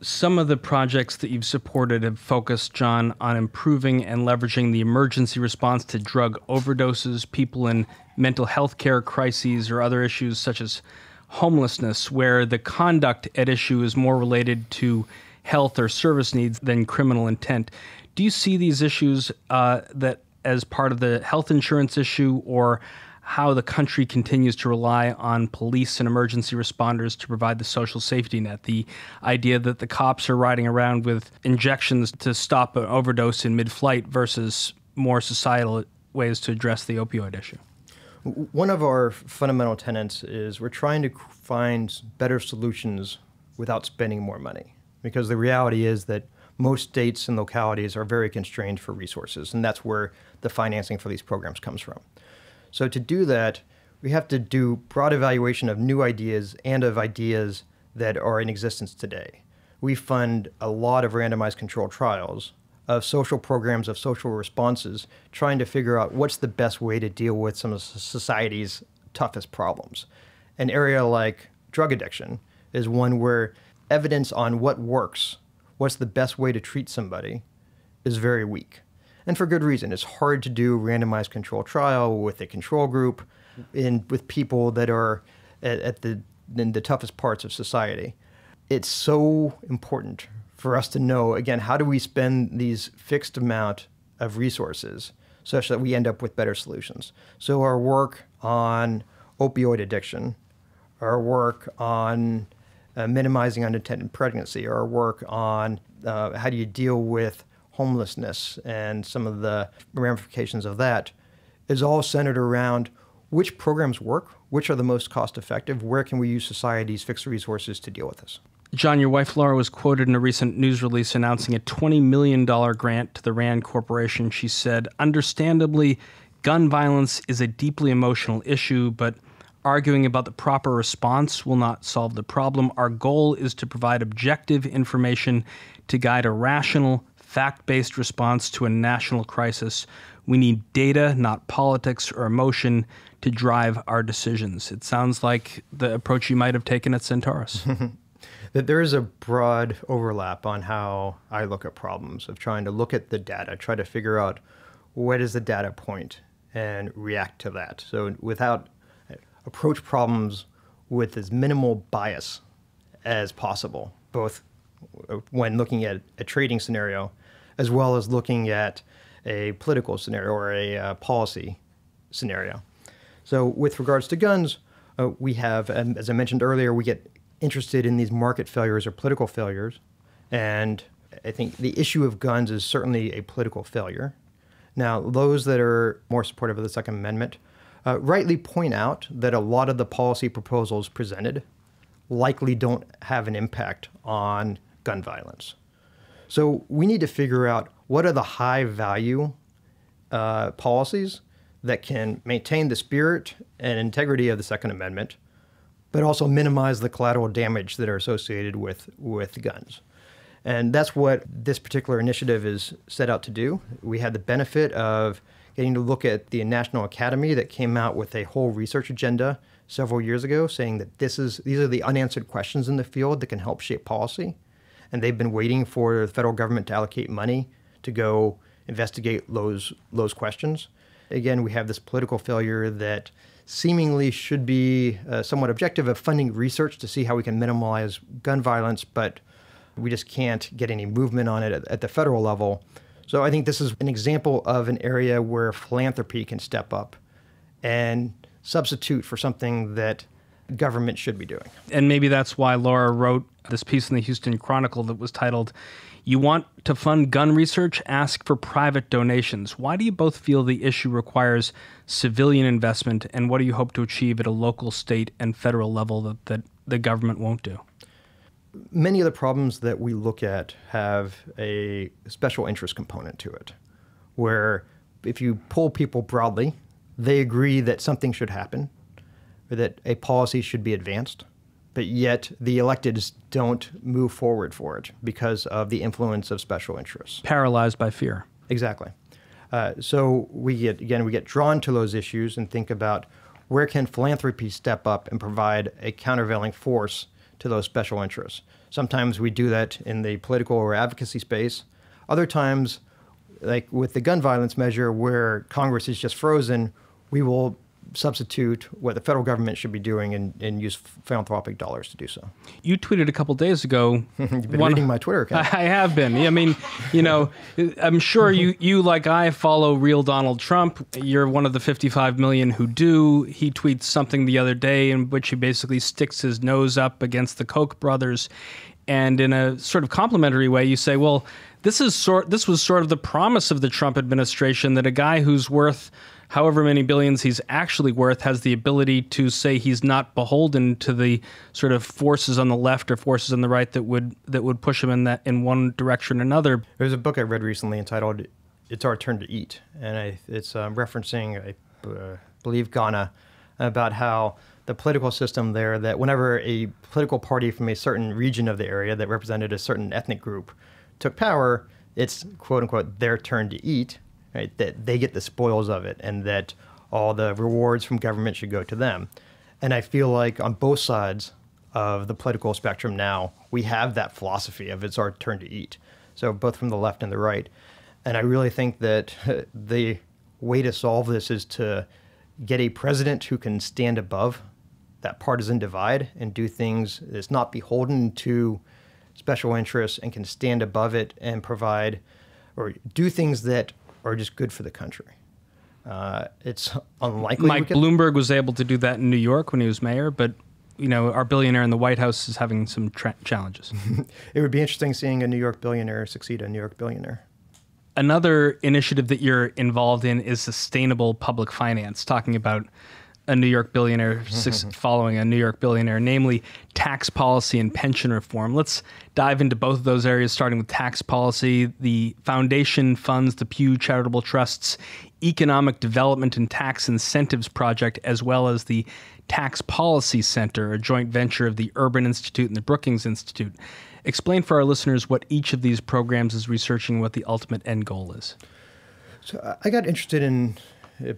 Some of the projects that you've supported have focused, John, on improving and leveraging the emergency response to drug overdoses, people in mental health care crises, or other issues such as homelessness, where the conduct at issue is more related to health or service needs than criminal intent. Do you see these issues that as part of the health insurance issue, or how the country continues to rely on police and emergency responders to provide the social safety net? The idea that the cops are riding around with injections to stop an overdose in mid-flight versus more societal ways to address the opioid issue. One of our fundamental tenets is we're trying to find better solutions without spending more money, because the reality is that most states and localities are very constrained for resources, and that's where the financing for these programs comes from. So to do that, we have to do broad evaluation of new ideas and of ideas that are in existence today. We fund a lot of randomized controlled trials of social programs, of social responses, trying to figure out what's the best way to deal with some of society's toughest problems. An area like drug addiction is one where evidence on what works, what's the best way to treat somebody, is very weak. And for good reason. It's hard to do randomized control trial with a control group with people that are in the toughest parts of society. It's so important for us to know, again, how do we spend these fixed amount of resources such that we end up with better solutions. So our work on opioid addiction, our work on minimizing unintended pregnancy, our work on how do you deal with homelessness and some of the ramifications of that is all centered around which programs work, which are the most cost effective, where can we use society's fixed resources to deal with this. John, your wife Laura was quoted in a recent news release announcing a $20 million grant to the RAND Corporation. She said, understandably, gun violence is a deeply emotional issue, but arguing about the proper response will not solve the problem. Our goal is to provide objective information to guide a rational, fact-based response to a national crisis. We need data, not politics or emotion, to drive our decisions. It sounds like the approach you might have taken at Centaurus. That there is a broad overlap on how I look at problems, of trying to look at the data, try to figure out what is the data point and react to that. So approach problems with as minimal bias as possible, both when looking at a trading scenario, as well as looking at a political scenario or a policy scenario. So with regards to guns, we have, as I mentioned earlier, we get interested in these market failures or political failures. And I think the issue of guns is certainly a political failure. Now, those that are more supportive of the Second Amendment rightly point out that a lot of the policy proposals presented likely don't have an impact on gun violence. So we need to figure out what are the high-value policies that can maintain the spirit and integrity of the Second Amendment, but also minimize the collateral damage that are associated with guns. And that's what this particular initiative is set out to do. We had the benefit of getting to look at the National Academy that came out with a whole research agenda several years ago saying that these are the unanswered questions in the field that can help shape policy. And they've been waiting for the federal government to allocate money to go investigate those questions. Again, we have this political failure that seemingly should be somewhat objective of funding research to see how we can minimize gun violence, but we just can't get any movement on it at the federal level. So I think this is an example of an area where philanthropy can step up and substitute for something that government should be doing. And maybe that's why Laura wrote this piece in the Houston Chronicle that was titled, "You want to fund gun research? Ask for private donations." Why do you both feel the issue requires civilian investment, and what do you hope to achieve at a local, state, and federal level that the government won't do? Many of the problems that we look at have a special interest component to it, where if you poll people broadly, they agree that something should happen, or that a policy should be advanced, but yet the electeds don't move forward for it because of the influence of special interests. Paralyzed by fear. Exactly. So we get drawn to those issues and think about where can philanthropy step up and provide a countervailing force to those special interests. Sometimes we do that in the political or advocacy space. Other times, like with the gun violence measure where Congress is just frozen, we will substitute what the federal government should be doing and use philanthropic dollars to do so. You tweeted a couple days ago. You've been reading my Twitter account. I have been. I mean, I'm sure you, like I, follow real Donald Trump. You're one of the 55 million who do. He tweets something the other day in which he basically sticks his nose up against the Koch brothers. And in a sort of complimentary way, you say, well, this was sort of the promise of the Trump administration, that a guy who's worth however many billions he's actually worth has the ability to say he's not beholden to the sort of forces on the left or forces on the right that would push him in one direction or another. There's a book I read recently entitled "It's Our Turn to Eat," and it's referencing, I believe, Ghana, about how the political system there, that whenever a political party from a certain region of the area that represented a certain ethnic group took power, it's quote unquote their turn to eat. Right, that they get the spoils of it and that all the rewards from government should go to them. And I feel like on both sides of the political spectrum now, we have that philosophy of it's our turn to eat. So both from the left and the right. And I really think that the way to solve this is to get a president who can stand above that partisan divide and do things that's not beholden to special interests and can stand above it and provide or do things that are just good for the country. It's unlikely. Mike Bloomberg was able to do that in New York when he was mayor, but our billionaire in the White House is having some challenges. It would be interesting seeing a New York billionaire succeed a New York billionaire. Another initiative that you're involved in is sustainable public finance, talking about a New York billionaire following a New York billionaire, namely tax policy and pension reform. Let's dive into both of those areas, starting with tax policy. The foundation funds the Pew Charitable Trust's Economic Development and Tax Incentives Project, as well as the Tax Policy Center, a joint venture of the Urban Institute and the Brookings Institute. Explain for our listeners what each of these programs is researching, what the ultimate end goal is. So I got interested in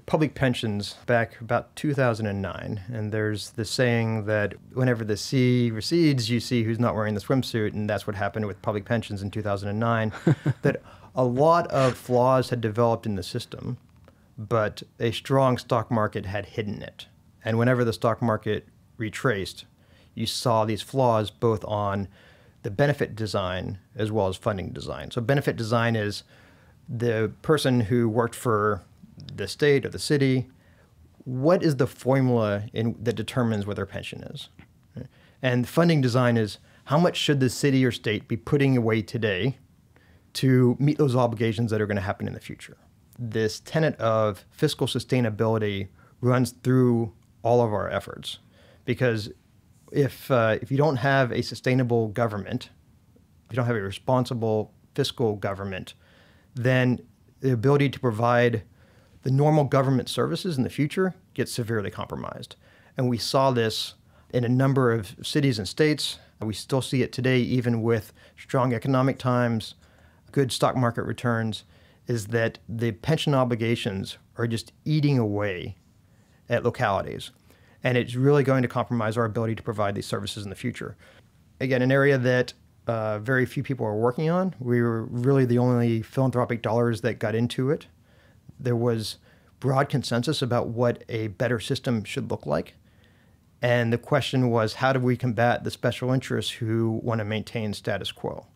public pensions back about 2009, and there's the saying that whenever the sea recedes, you see who's not wearing the swimsuit, and that's what happened with public pensions in 2009, that a lot of flaws had developed in the system, but a strong stock market had hidden it. And whenever the stock market retraced, you saw these flaws both on the benefit design as well as funding design. So benefit design is the person who worked for the state or the city, what is the formula that determines what their pension is? And funding design is how much should the city or state be putting away today to meet those obligations that are going to happen in the future. This tenet of fiscal sustainability runs through all of our efforts, because if you don't have a sustainable government, if you don't have a responsible fiscal government, then the ability to provide the normal government services in the future gets severely compromised. And we saw this in a number of cities and states. We still see it today, even with strong economic times, good stock market returns, is that the pension obligations are just eating away at localities. And it's really going to compromise our ability to provide these services in the future. Again, an area that very few people are working on. We were really the only philanthropic dollars that got into it. There was broad consensus about what a better system should look like. And the question was, how do we combat the special interests who want to maintain status quo?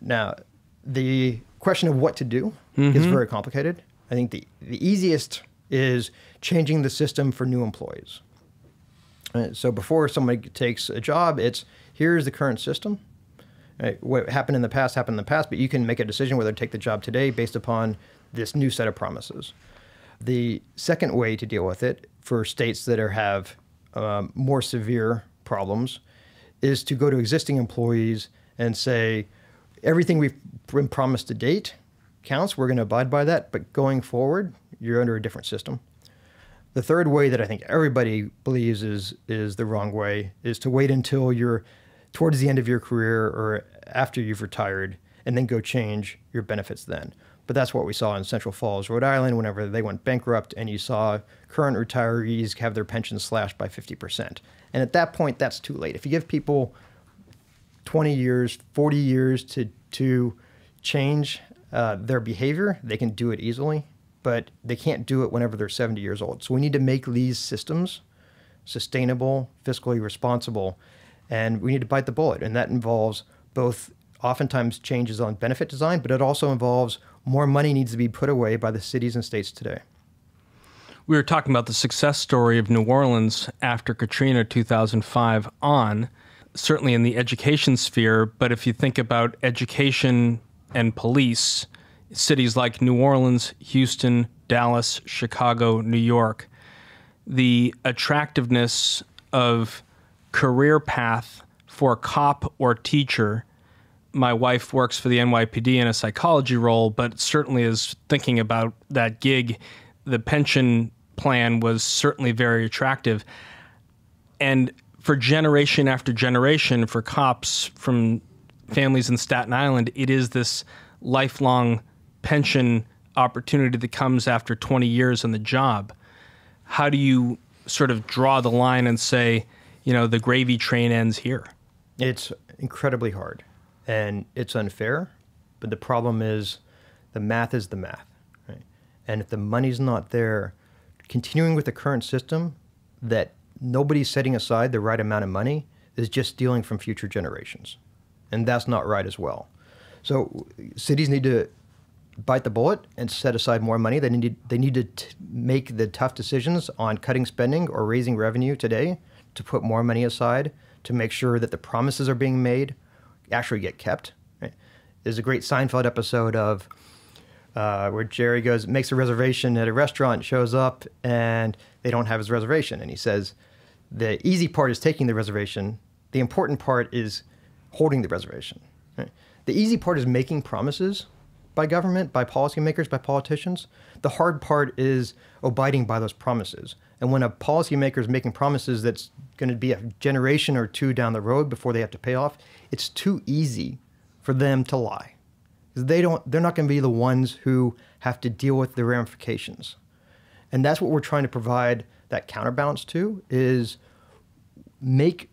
Now, the question of what to do is very complicated. I think the easiest is changing the system for new employees. So before somebody takes a job, it's here's the current system. What happened in the past, but you can make a decision whether to take the job today based upon this new set of promises. The second way to deal with it for states that have more severe problems is to go to existing employees and say, everything we've been promised to date counts, we're going to abide by that, but going forward, you're under a different system. The third way that I think everybody believes is the wrong way is to wait until you're towards the end of your career or after you've retired and then go change your benefits then. But that's what we saw in Central Falls, Rhode Island, whenever they went bankrupt and you saw current retirees have their pensions slashed by 50%. And at that point, that's too late. If you give people 20 years, 40 years to change their behavior, they can do it easily, but they can't do it whenever they're 70 years old. So we need to make these systems sustainable, fiscally responsible, and we need to bite the bullet. And that involves both oftentimes changes on benefit design, but it also involves more money needs to be put away by the cities and states today. We were talking about the success story of New Orleans after Katrina 2005 on, certainly in the education sphere, but if you think about education and police, cities like New Orleans, Houston, Dallas, Chicago, New York, the attractiveness of career path for cop or teacher. My wife works for the NYPD in a psychology role, but certainly is thinking about that gig. The pension plan was certainly very attractive. And for generation after generation, for cops from families in Staten Island, it is this lifelong pension opportunity that comes after 20 years on the job. How do you sort of draw the line and say, the gravy train ends here? It's incredibly hard. And it's unfair, but the problem is the math is the math, right? And if the money's not there, continuing with the current system that nobody's setting aside the right amount of money is just stealing from future generations. And that's not right as well. So cities need to bite the bullet and set aside more money. They need to make the tough decisions on cutting spending or raising revenue today to put more money aside to make sure that the promises are being made actually get kept. Right? There's a great Seinfeld episode of where Jerry makes a reservation at a restaurant, shows up, and they don't have his reservation. And he says, the easy part is taking the reservation. The important part is holding the reservation. Right? The easy part is making promises by government, by policymakers, by politicians. The hard part is abiding by those promises. And when a policymaker is making promises that's going to be a generation or two down the road before they have to pay off, it's too easy for them to lie. They're not going to be the ones who have to deal with the ramifications. And that's what we're trying to provide that counterbalance to, is make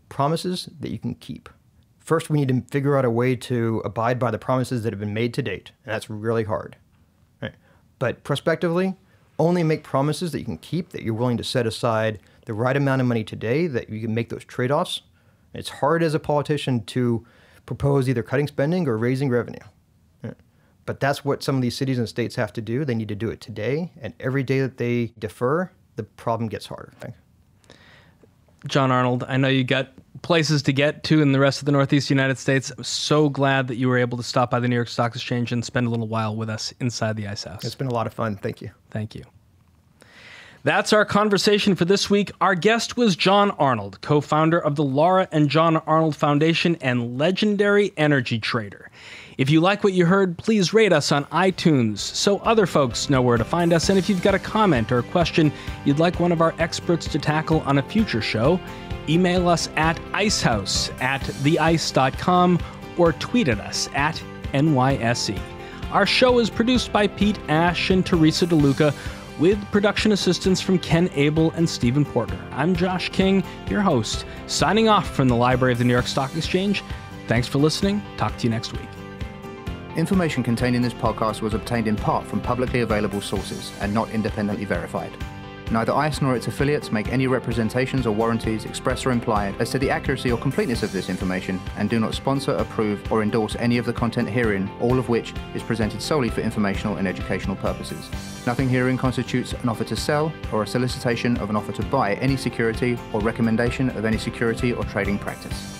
promises that you can keep. First, we need to figure out a way to abide by the promises that have been made to date, and that's really hard. Right? But prospectively, only make promises that you can keep, that you're willing to set aside the right amount of money today, that you can make those trade-offs. It's hard as a politician to propose either cutting spending or raising revenue. But that's what some of these cities and states have to do. They need to do it today, and every day that they defer, the problem gets harder. John Arnold, I know you got places to get to in the rest of the Northeast United States. I'm so glad that you were able to stop by the New York Stock Exchange and spend a little while with us inside the Ice House. It's been a lot of fun. Thank you. Thank you. That's our conversation for this week. Our guest was John Arnold, co-founder of the Laura and John Arnold Foundation and legendary energy trader. If you like what you heard, please rate us on iTunes so other folks know where to find us. And if you've got a comment or a question you'd like one of our experts to tackle on a future show, email us at icehouse@theice.com or tweet at us at NYSE. Our show is produced by Pete Ash and Teresa DeLuca, with production assistance from Ken Abel and Stephen Porter. I'm Josh King, your host, signing off from the Library of the New York Stock Exchange. Thanks for listening. Talk to you next week. Information contained in this podcast was obtained in part from publicly available sources and not independently verified. Neither ICE nor its affiliates make any representations or warranties, express or implied, as to the accuracy or completeness of this information, and do not sponsor, approve, or endorse any of the content herein, all of which is presented solely for informational and educational purposes. Nothing herein constitutes an offer to sell or a solicitation of an offer to buy any security or recommendation of any security or trading practice.